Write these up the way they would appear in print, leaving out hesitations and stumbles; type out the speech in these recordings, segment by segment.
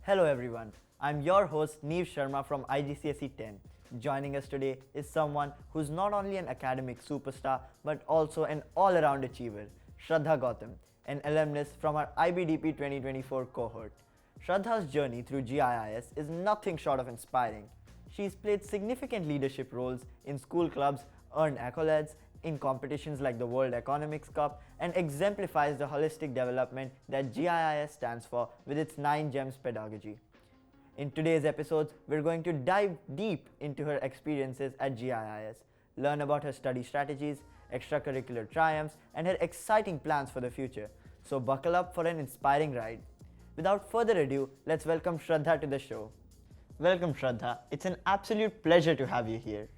Hello everyone, I'm your host Neev Sharma from IGCSE 10. Joining us today is someone who's not only an academic superstar but also an all-around achiever, Shraddha Gautam, an alumnus from our IBDP 2024 cohort. Shraddha's journey through GIIS is nothing short of inspiring. She's played significant leadership roles in school clubs, earned accolades in competitions like the World Economics Cup, and exemplifies the holistic development that GIIS stands for with its 9 GEMS pedagogy. In today's episodes, we're going to dive deep into her experiences at GIIS, learn about her study strategies, extracurricular triumphs, and her exciting plans for the future. So buckle up for an inspiring ride. Without further ado, let's welcome Shraddha to the show. Welcome, Shraddha. It's an absolute pleasure to have you here.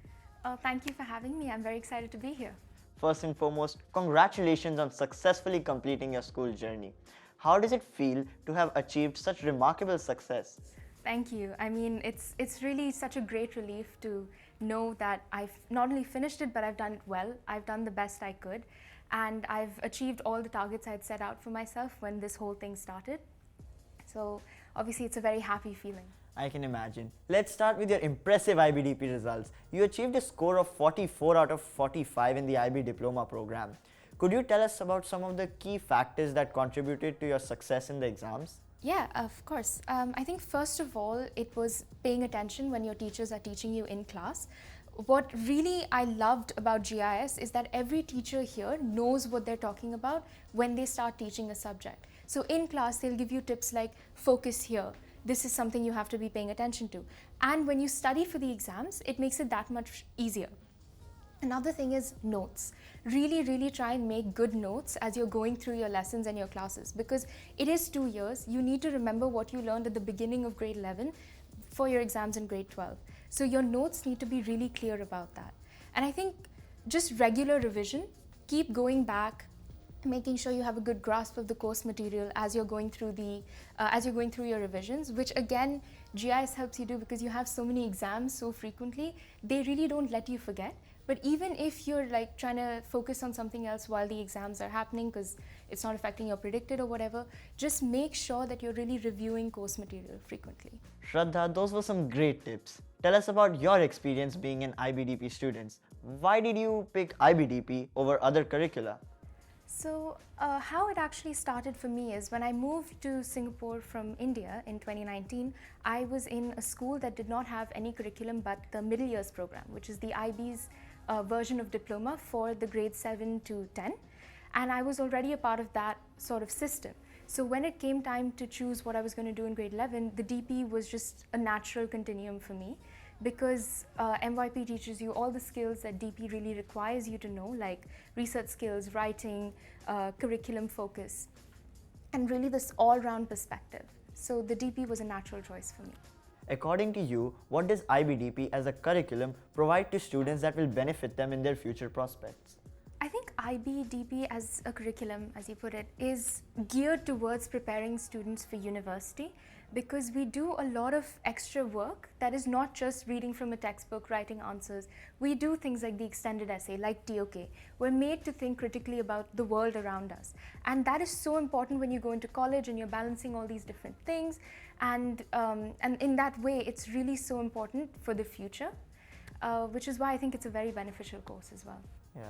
Thank you for having me. I'm very excited to be here. First and foremost, congratulations on successfully completing your school journey. How does it feel to have achieved such remarkable success? Thank you. I mean, it's really such a great relief to know that I've not only finished it, but I've done it well. I've done the best I could, and I've achieved all the targets I'd set out for myself when this whole thing started. So obviously, it's a very happy feeling. I can imagine. Let's start with your impressive IBDP results. You achieved a score of 44 out of 45 in the IB Diploma program. Could you tell us about some of the key factors that contributed to your success in the exams? Yeah, of course. I think first of all, it was paying attention when your teachers are teaching you in class. What really I loved about GIS is that every teacher here knows what they're talking about when they start teaching a subject. So in class, they'll give you tips like focus here. This is something you have to be paying attention to. And when you study for the exams, it makes it that much easier. Another thing is notes. Really try and make good notes as you're going through your lessons and your classes, because it is 2 years. You need to remember what you learned at the beginning of grade 11 for your exams in grade 12. So your notes need to be really clear about that. And I think just regular revision, keep going back, making sure you have a good grasp of the course material as you're going through your revisions, which again GIS helps you do because you have so many exams so frequently. They really don't let you forget. But even if you're like trying to focus on something else while the exams are happening because it's not affecting your predicted or whatever, just make sure that you're really reviewing course material frequently. Shraddha, those were some great tips. Tell us about your experience being an IBDP student. Why did you pick IBDP over other curricula? So how it actually started for me is when I moved to Singapore from India in 2019, I was in a school that did not have any curriculum but the middle years program, which is the IB's version of diploma for the grades 7 to 10. And I was already a part of that sort of system. So when it came time to choose what I was going to do in grade 11, the DP was just a natural continuum for me, because MYP teaches you all the skills that DP really requires you to know, like research skills, writing, curriculum focus, and really this all-round perspective. So the DP was a natural choice for me. According to you, what does IBDP as a curriculum provide to students that will benefit them in their future prospects? I think IBDP as a curriculum, as you put it, is geared towards preparing students for university, because we do a lot of extra work that is not just reading from a textbook, writing answers. We do things like the extended essay, like TOK. We're made to think critically about the world around us. And that is so important when you go into college and you're balancing all these different things. And in that way, it's really so important for the future, which is why I think it's a very beneficial course as well. Yeah.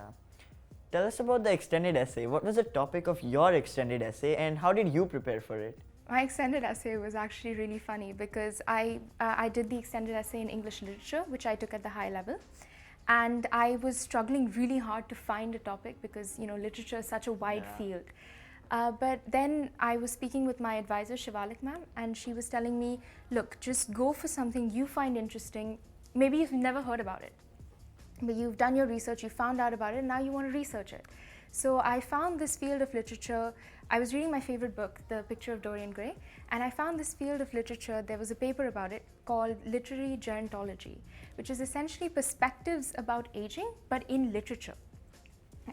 Tell us about the extended essay. What was the topic of your extended essay and how did you prepare for it? My extended essay was actually really funny because I did the extended essay in English literature, which I took at the high level. And I was struggling really hard to find a topic because, you know, literature is such a wide field. But then I was speaking with my advisor, Shivalik ma'am, and she was telling me, look, just go for something you find interesting. Maybe you've never heard about it, but you've done your research, you found out about it, and now you want to research it. So I found this field of literature. I was reading my favorite book, The Picture of Dorian Gray, and I found this field of literature. There was a paper about it called Literary Gerontology, which is essentially perspectives about aging, but in literature.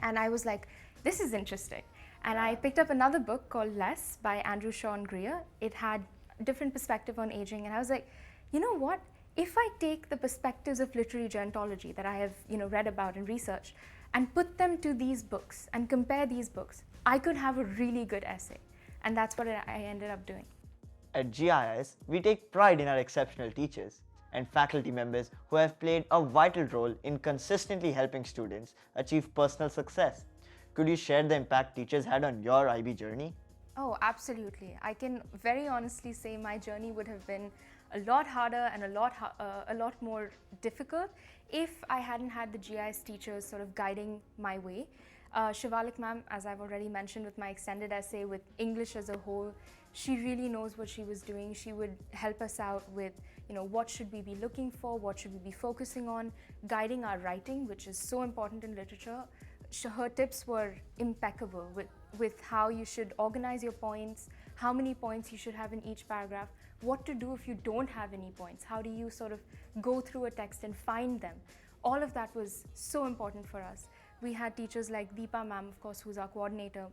And I was like, this is interesting. And I picked up another book called Less by Andrew Sean Greer. It had a different perspective on aging, and I was like, you know what? If I take the perspectives of literary gerontology that I have, read about and researched, and put them to these books and compare these books, I could have a really good essay. And that's what I ended up doing. At GIS, we take pride in our exceptional teachers and faculty members who have played a vital role in consistently helping students achieve personal success. Could you share the impact teachers had on your IB journey? Oh, absolutely. I can very honestly say my journey would have been a lot harder and a lot more difficult if I hadn't had the GIS teachers sort of guiding my way. Shivalik ma'am, as I've already mentioned with my extended essay, with English as a whole, she really knows what she was doing. She would help us out with, what should we be looking for, what should we be focusing on, guiding our writing, which is so important in literature. Her tips were impeccable with how you should organize your points, how many points you should have in each paragraph, what to do if you don't have any points, how do you sort of go through a text and find them. All of that was so important for us. We had teachers like Deepa ma'am, of course, who's our coordinator.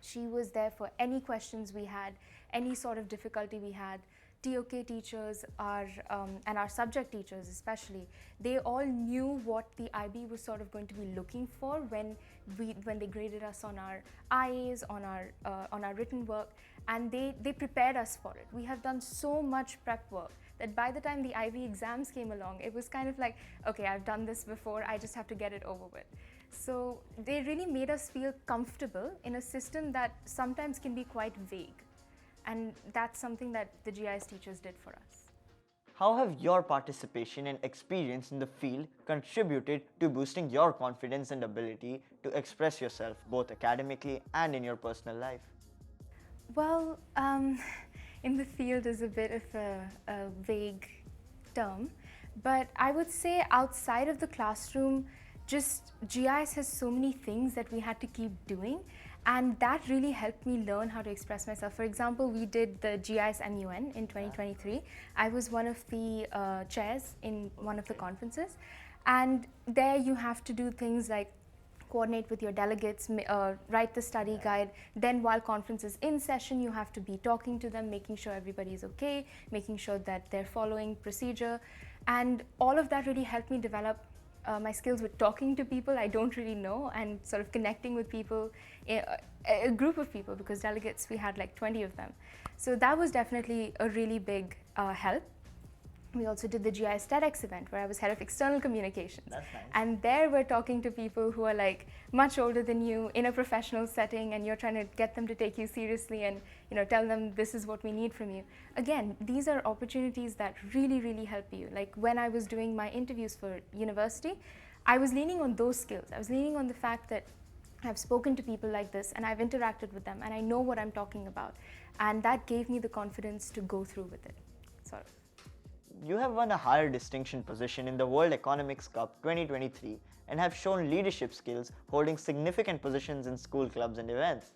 She was there for any questions we had, any sort of difficulty we had. TOK teachers and our subject teachers especially, they all knew what the IB was sort of going to be looking for when they graded us on our IAs, on our written work, and they prepared us for it. We have done so much prep work that by the time the IB exams came along, it was kind of like, okay, I've done this before, I just have to get it over with. So they really made us feel comfortable in a system that sometimes can be quite vague. And that's something that the GIS teachers did for us. How have your participation and experience in the field contributed to boosting your confidence and ability to express yourself both academically and in your personal life? Well, in the field is a bit of a vague term, but I would say outside of the classroom, just GIS has so many things that we had to keep doing, and that really helped me learn how to express myself. For example, we did the GIS MUN in 2023. I was one of the chairs in one of the conferences, and there you have to do things like coordinate with your delegates, write the study guide. Then while conference is in session, you have to be talking to them, making sure everybody is okay, making sure that they're following procedure. And all of that really helped me develop my skills with talking to people I don't really know and sort of connecting with people, a group of people, because delegates, we had like 20 of them. So that was definitely a really big help. We also did the GIS TEDx event where I was head of external communications. That's nice. And there we're talking to people who are like much older than you in a professional setting, and you're trying to get them to take you seriously and tell them this is what we need from you. Again, these are opportunities that really, really help you. Like when I was doing my interviews for university, I was leaning on those skills. I was leaning on the fact that I've spoken to people like this and I've interacted with them and I know what I'm talking about. And that gave me the confidence to go through with it, sort of. You have won a higher distinction position in the World Economics Cup 2023 and have shown leadership skills holding significant positions in school clubs and events.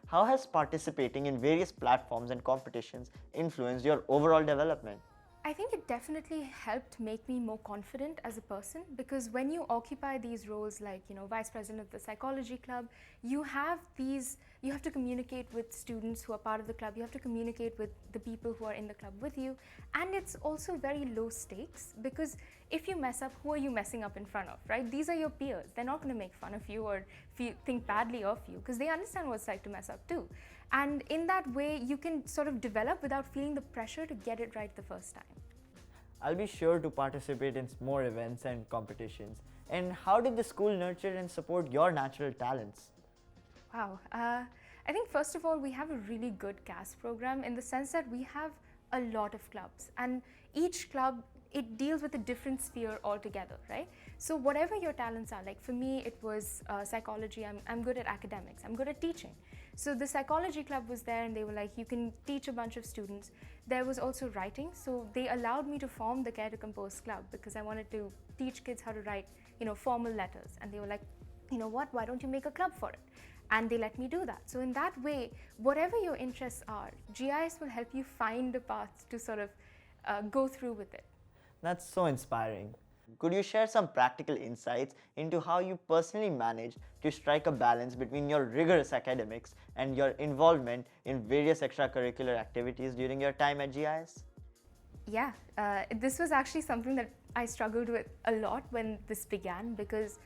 How has participating in various platforms and competitions influenced your overall development? I think it definitely helped make me more confident as a person, because when you occupy these roles like, vice president of the psychology club, you have to communicate with students who are part of the club, you have to communicate with the people who are in the club with you, and it's also very low stakes, because if you mess up, who are you messing up in front of, right? These are your peers. They're not going to make fun of you or think badly of you, because they understand what it's like to mess up too. And in that way, you can sort of develop without feeling the pressure to get it right the first time. I'll be sure to participate in more events and competitions. And how did the school nurture and support your natural talents? Wow. I think first of all, we have a really good CAS program in the sense that we have a lot of clubs, and each club, it deals with a different sphere altogether, right? So whatever your talents are, like for me, it was psychology. I'm good at academics. I'm good at teaching. So the psychology club was there and they were like, you can teach a bunch of students. There was also writing. So they allowed me to form the Care to Compose club because I wanted to teach kids how to write, formal letters. And they were like, you know what, why don't you make a club for it? And they let me do that. So in that way, whatever your interests are, GIS will help you find a path to sort of go through with it. That's so inspiring. Could you share some practical insights into how you personally manage to strike a balance between your rigorous academics and your involvement in various extracurricular activities during your time at GIS? Yeah, this was actually something that I struggled with a lot when this began, because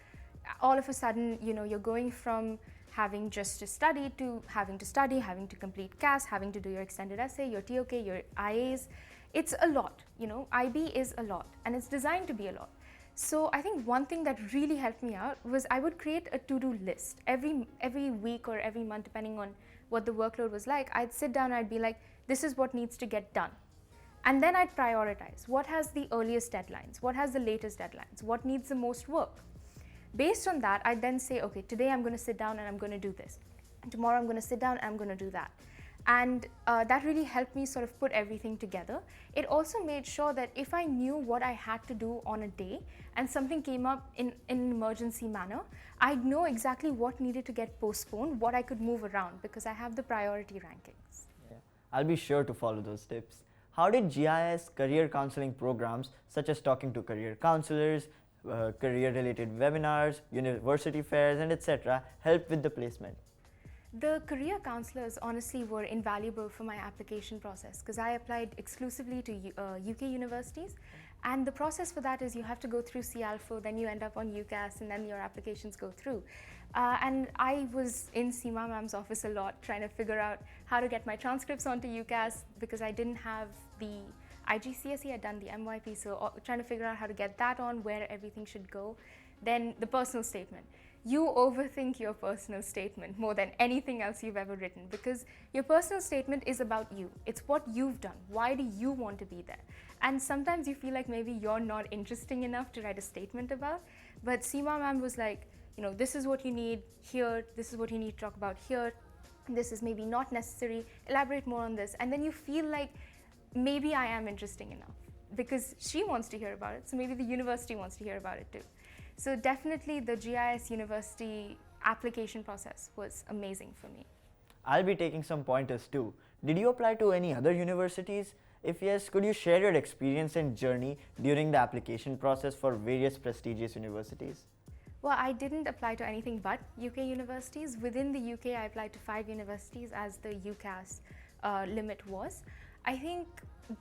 all of a sudden, you're going from having just to study to having to study, having to complete CAS, having to do your extended essay, your TOK, your IAs. It's a lot, you know, IB is a lot and it's designed to be a lot. So I think one thing that really helped me out was I would create a to-do list every week or every month, depending on what the workload was like. I'd sit down, I'd be like, this is what needs to get done. And then I'd prioritize what has the earliest deadlines, what has the latest deadlines, what needs the most work. Based on that, I'd then say, okay, today I'm going to sit down and I'm going to do this. And tomorrow I'm going to sit down and I'm going to do that. And that really helped me sort of put everything together. It also made sure that if I knew what I had to do on a day and something came up in an emergency manner, I'd know exactly what needed to get postponed, what I could move around, because I have the priority rankings. Yeah. I'll be sure to follow those tips. How did GIS career counseling programs such as talking to career counselors, career-related webinars, university fairs, and etc. help with the placement? The career counselors honestly were invaluable for my application process because I applied exclusively to UK universities, and the process for that is you have to go through CALFO, then you end up on UCAS, and then your applications go through. And I was in Seema ma'am's office a lot trying to figure out how to get my transcripts onto UCAS because I didn't have the IGCSE, I'd done the MYP, so trying to figure out how to get that on, where everything should go. Then the personal statement. You overthink your personal statement more than anything else you've ever written because your personal statement is about you. It's what you've done. Why do you want to be there? And sometimes you feel like maybe you're not interesting enough to write a statement about, but Seema ma'am was like, you know, this is what you need here, this is what you need to talk about here, this is maybe not necessary, elaborate more on this, and then you feel like maybe I am interesting enough because she wants to hear about it, so maybe the university wants to hear about it too. So definitely the GIS university application process was amazing for me. I'll be taking some pointers too. Did you apply to any other universities? If yes, could you share your experience and journey during the application process for various prestigious universities? Well, I didn't apply to anything but UK universities. Within the UK, I applied to 5 universities as the UCAS limit was. I think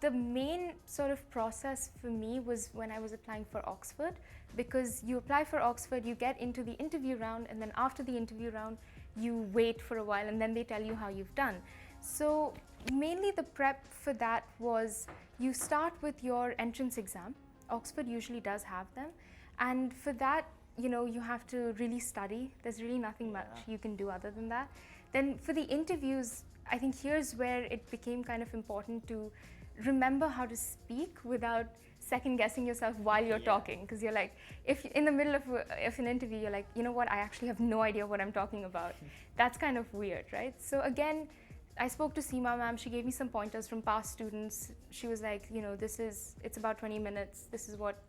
the main sort of process for me was when I was applying for Oxford, because you apply for Oxford, you get into the interview round, and then after the interview round, you wait for a while and then they tell you how you've done. So mainly the prep for that was you start with your entrance exam. Oxford usually does have them. And for that, you know, you have to really study. There's really nothing much you can do other than that. Then for the interviews, I think here's where it became kind of important to remember how to speak without second guessing yourself while you're talking, because you're like, if in the middle of an interview you're like, you know what, I actually have no idea what I'm talking about. That's kind of weird, right? So again, I spoke to Seema ma'am, she gave me some pointers from past students. She was like, you know, it's about 20 minutes, this is what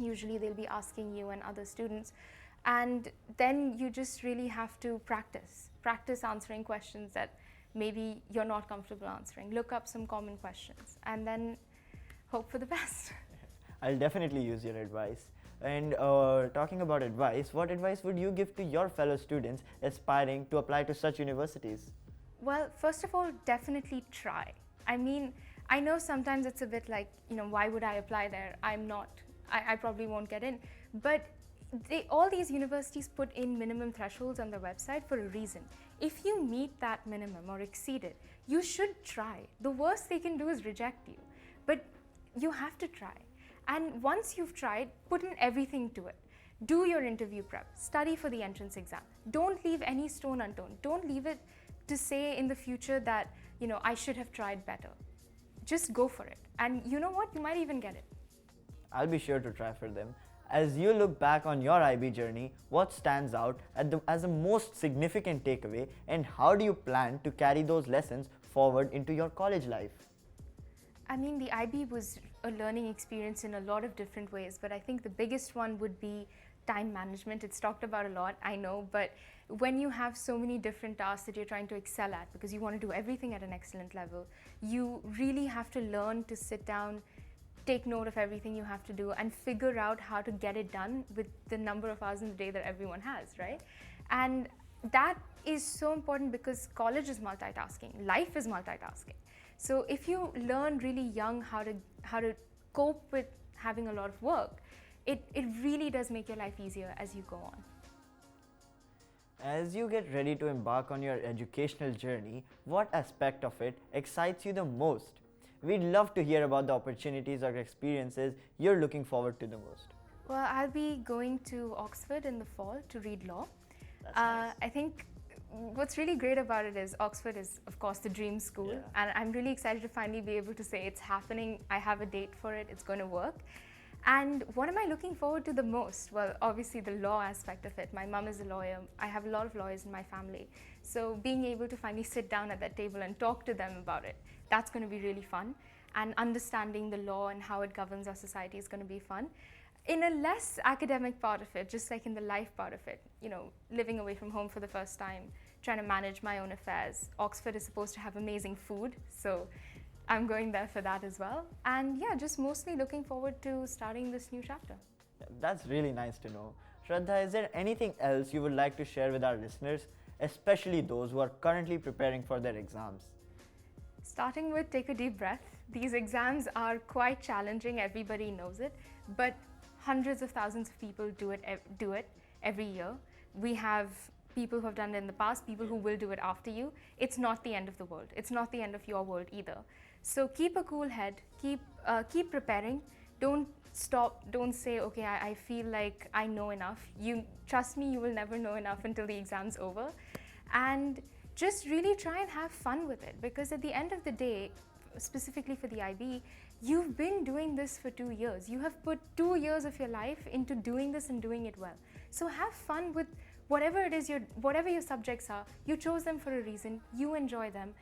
usually they'll be asking you and other students. And then you just really have to practice answering questions that maybe you're not comfortable answering. Look up some common questions and then hope for the best. I'll definitely use your advice. And talking about advice, what advice would you give to your fellow students aspiring to apply to such universities? Well, first of all, definitely try. I mean, I know sometimes it's a bit like, you know, why would I apply there? I probably won't get in. But all these universities put in minimum thresholds on their website for a reason. If you meet that minimum or exceed it, you should try. The worst they can do is reject you. But you have to try. And once you've tried, put in everything to it. Do your interview prep. Study for the entrance exam. Don't leave any stone unturned. Don't leave it to say in the future that, you know, I should have tried better. Just go for it. And you know what? You might even get it. I'll be sure to try for them. As you look back on your IB journey, what stands out as the most significant takeaway, and how do you plan to carry those lessons forward into your college life? I mean, the IB was a learning experience in a lot of different ways, but I think the biggest one would be time management. It's talked about a lot, I know, but when you have so many different tasks that you're trying to excel at because you want to do everything at an excellent level, you really have to learn to sit down, take note of everything you have to do, and figure out how to get it done with the number of hours in the day that everyone has, right? And that is so important because college is multitasking, life is multitasking. So if you learn really young how to cope with having a lot of work, it really does make your life easier as you go on. As you get ready to embark on your educational journey, what aspect of it excites you the most? We'd love to hear about the opportunities or experiences you're looking forward to the most. Well, I'll be going to Oxford in the fall to read law. That's nice. I think what's really great about it is Oxford is, of course, the dream school, Yeah. and I'm really excited to finally be able to say it's happening. I have a date for it. It's going to work. And what am I looking forward to the most? Well, obviously the law aspect of it. My mum is a lawyer. I have a lot of lawyers in my family. So being able to finally sit down at that table and talk to them about it, that's going to be really fun. And understanding the law and how it governs our society is going to be fun. In a less academic part of it, just like in the life part of it, you know, living away from home for the first time, trying to manage my own affairs. Oxford is supposed to have amazing food, so I'm going there for that as well. And yeah, just mostly looking forward to starting this new chapter. That's really nice to know. Shraddha, is there anything else you would like to share with our listeners, especially those who are currently preparing for their exams? Starting with take a deep breath. These exams are quite challenging, everybody knows it, but hundreds of thousands of people do it every year. We have people who have done it in the past, people who will do it after you. It's not the end of the world. It's not the end of your world either. So keep a cool head, keep preparing. Don't stop, don't say, okay, I feel like I know enough. You trust me, you will never know enough until the exam's over. And just really try and have fun with it, because at the end of the day, specifically for the IB, you've been doing this for 2 years. You have put 2 years of your life into doing this and doing it well. So have fun with whatever it is, whatever your subjects are. You chose them for a reason. You enjoy them.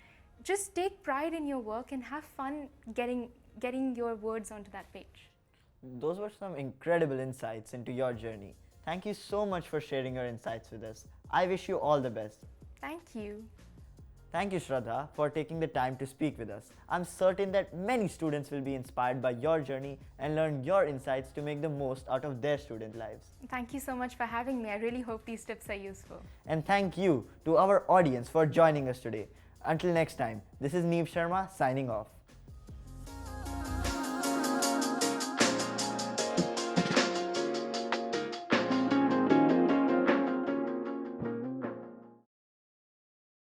Just take pride in your work and have fun getting your words onto that page. Those were some incredible insights into your journey. Thank you so much for sharing your insights with us. I wish you all the best. Thank you. Thank you, Shraddha, for taking the time to speak with us. I'm certain that many students will be inspired by your journey and learn your insights to make the most out of their student lives. Thank you so much for having me. I really hope these tips are useful. And thank you to our audience for joining us today. Until next time, this is Neev Sharma signing off.